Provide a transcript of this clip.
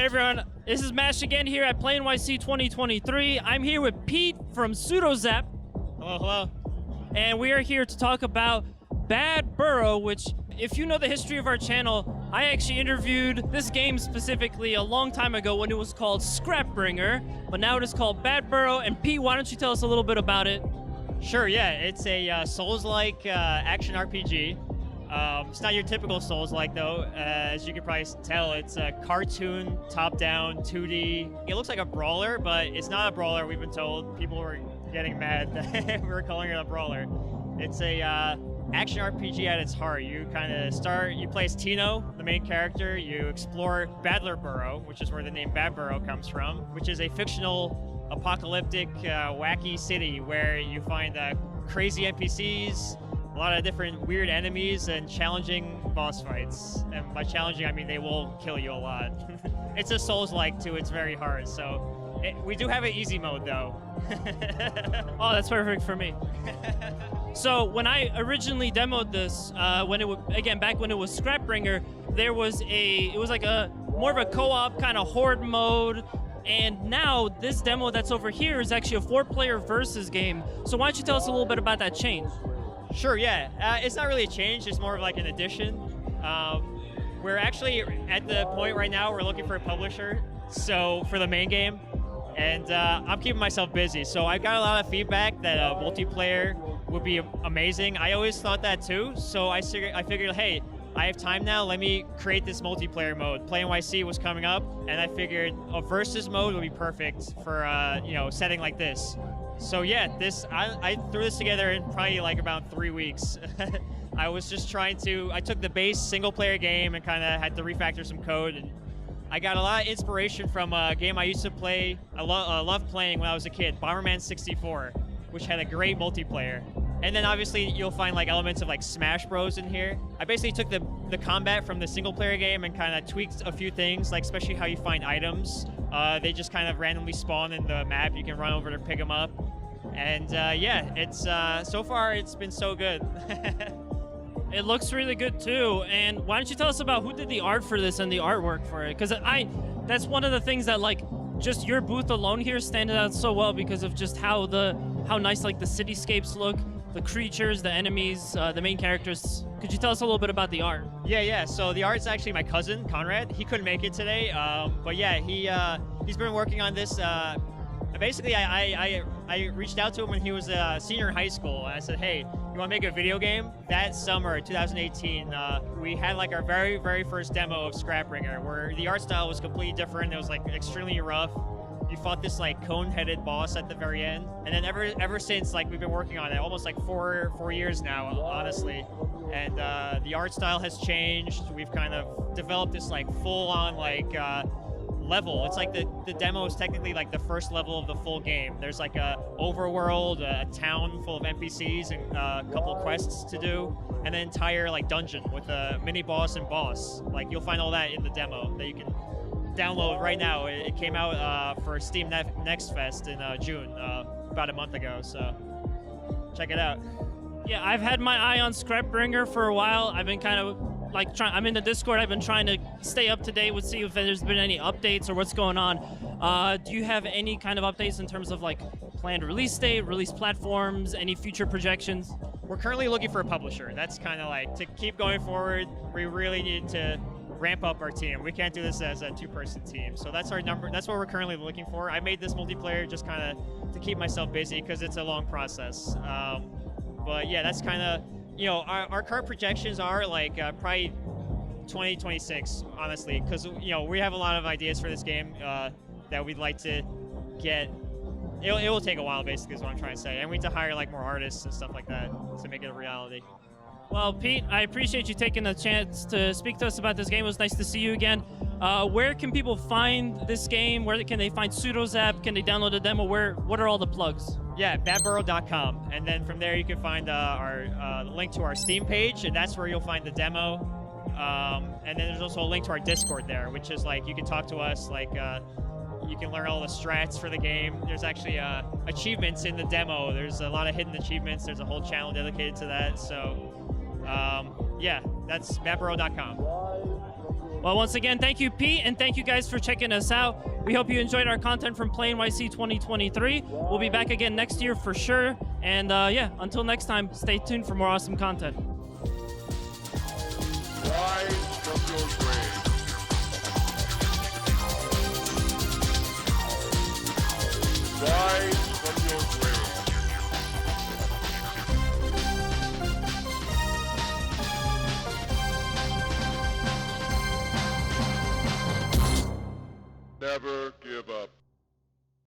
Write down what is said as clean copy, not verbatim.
everyone, this is Mash again here at Play NYC 2023. I'm here with Pete from PseudoZap. Hello, hello. And we are here to talk about Bad Boro, which, if you know the history of our channel, I actually interviewed this game specifically a long time ago when it was called Scrapbringer, but now it is called Bad Boro. And Pete, why don't you tell us a little bit about it? Sure, yeah. It's a Souls-like action RPG. It's not your typical Souls-like, though. As you can probably tell, it's a cartoon, top-down, 2D. It looks like a brawler, but it's not a brawler, we've been told. People were getting mad that we were calling it a brawler. It's a action RPG at its heart. You kind of start, you play as Tino, the main character. You explore Badlerboro, which is where the name Bad Boro comes from, which is a fictional, apocalyptic, wacky city where you find crazy NPCs, a lot of different weird enemies, and challenging boss fights. And by challenging, I mean they will kill you a lot. It's a Souls-like too, it's very hard. So we do have an easy mode though. Oh, that's perfect for me. So when I originally demoed this, back when it was Scrapbringer, it was like a more of a co-op kind of horde mode. And now this demo that's over here is actually a 4-player versus game. So why don't you tell us a little bit about that change? Sure, yeah. It's not really a change, it's more of like an addition. We're actually at the point right now we're looking for a publisher, so for the main game. And I'm keeping myself busy. So I've got a lot of feedback that multiplayer would be amazing. I always thought that too, so I figured, hey, I have time now, let me create this multiplayer mode. Play NYC was coming up, and I figured a versus mode would be perfect for setting like this. So yeah, I threw this together in probably like about 3 weeks. I was just I took the base single player game and kind of had to refactor some code, and I got a lot of inspiration from a game I used to play, I loved playing when I was a kid, Bomberman 64, which had a great multiplayer. And then obviously you'll find like elements of like Smash Bros in here. I basically took the combat from the single player game and kind of tweaked a few things, like especially how you find items. They just kind of randomly spawn in the map. You can run over to pick them up. And yeah, it's so far it's been so good. It looks really good too. And why don't you tell us about who did the art for this and the artwork for it? Because that's one of the things that like just your booth alone here stands out so well because of just how nice like the cityscapes look, the creatures, the enemies, the main characters. Could you tell us a little bit about the art? Yeah. So the art's actually my cousin Conrad. He couldn't make it today, but yeah, he's been working on this. Basically, I reached out to him when he was a senior in high school. I said, hey, you want to make a video game? That summer, 2018, we had like our very, very first demo of Scrapbringer, where the art style was completely different. It was like extremely rough. You fought this like cone-headed boss at the very end. And then ever since, like we've been working on it, almost like four years now, honestly. And the art style has changed. We've kind of developed this like full-on like level. It's like the demo is technically like the first level of the full game. There's like a overworld, a town full of NPCs and a couple of quests to do, and an entire like dungeon with a mini boss and boss. Like you'll find all that in the demo that you can download right now. It came out for Steam Next Fest in June, about a month ago, so check it out. Yeah, I've had my eye on Scrapbringer for a while. I've been kind of like I'm in the Discord. I've been trying to stay up to date with see if there's been any updates or what's going on. Do you have any kind of updates in terms of like planned release date, release platforms, any future projections? We're currently looking for a publisher. That's kind of like to keep going forward. We really need to ramp up our team. We can't do this as a 2-person team. So that's our number. That's what we're currently looking for. I made this multiplayer just kind of to keep myself busy because it's a long process. But yeah, that's kind of, our current projections are like probably 2026, honestly, because we have a lot of ideas for this game that we'd like to get. It will take a while, basically, is what I'm trying to say, and we need to hire like more artists and stuff like that to make it a reality. Well, Pete, I appreciate you taking the chance to speak to us about this game. It was nice to see you again. Where can people find this game? Where can they find PseudoZap? Can they download a demo? What are all the plugs? Yeah, badboro.com, and then from there you can find our link to our Steam page, and that's where you'll find the demo. And then there's also a link to our Discord there, which is like you can talk to us, like you can learn all the strats for the game. There's actually achievements in the demo. There's a lot of hidden achievements. There's a whole channel dedicated to that. So yeah, that's badboro.com. Well, once again, thank you, Pete, and thank you guys for checking us out. We hope you enjoyed our content from Play NYC 2023. We'll be back again next year for sure. And yeah, until next time, stay tuned for more awesome content. Rise from your